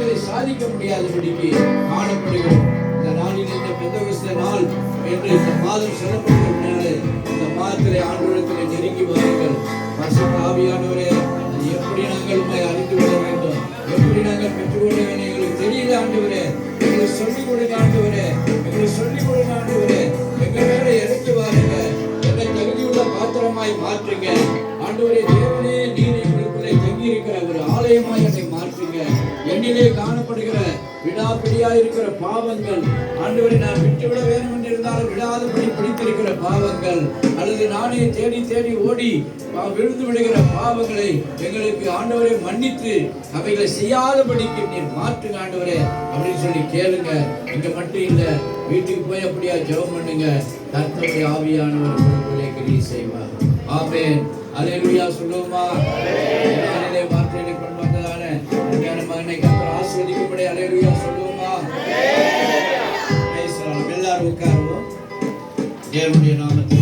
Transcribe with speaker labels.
Speaker 1: காரியங்களை சாதிக்க முடியாதபடிக்கு காணப்படுகிறோம். இந்த நாளில் இந்த பெந்தெகோஸ்தே நாள் என்று இந்த மாதம் சொல்லப்படுகிறதுனால இந்த மாதத்திலே ஆண்டவரிடத்திலே நெருங்கி வாருங்கள். பரிசுத்த ஆவியானவரே, அது எப்படி நாங்கள் உண்மை அறிந்து கொள்ள வேண்டும், எப்படி நாங்கள் பெற்றுக்கொள்ள வேண்டும் எங்களுக்கு தெரியல ஆண்டவரே. எங்களுக்கு சொல்லிக் கொடுங்க ஆண்டவரே, எங்களுக்கு சொல்லிக் கொடுங்க ஆண்டவரே. எங்க மேல இறக்கி வாருங்க, என்னை தகுதியுள்ள பாத்திரமாய் மாற்றுங்க ஆண்டவரே. தேவனே, நீர் எங்களுக்குள்ளே தங்கி இருக்கிற ஒரு ஆலயமாய் என்னை மாற்றுங்க. என்னிலே காணப்படுகிற விடாப்பிடியா இருக்கிற பாவங்கள் ஆண்டவரை நான் விட்டுவிட வேண்டும் என்று இருந்தாலும் விடாதபடி பிடித்திருக்கிற பாவங்கள், அல்லது நானே தேடி தேடி ஓடி விழுந்து விடுகிற பாவங்களை எங்களுக்கு ஆண்டவரை மன்னித்து அவைகளை செய்யாதபடிக்கு நீர் மாற்றுங்க ஆண்டவரே அப்படின்னு சொல்லி கேளுங்க. இங்க மட்டும் இல்ல, வீட்டுக்கு போய் அப்படியா ஜெபம் பண்ணுங்க. கர்த்தருடைய ஆவியானவர் உங்களுக்குள்ளே கிரியை செய்வார். ஆமென். அல்லேலூயா சொல்லுவோமா? நாளிலே வார்த்தையை கொண்டு வந்ததான அருமையான மகனை கர்த்தர் ஆசீர்வதிக்கும்படி அல்லேலூயா சொல்லுவோமா? எல்லாரும் உட்காருவோம். தேவனுடைய நாமத்தில்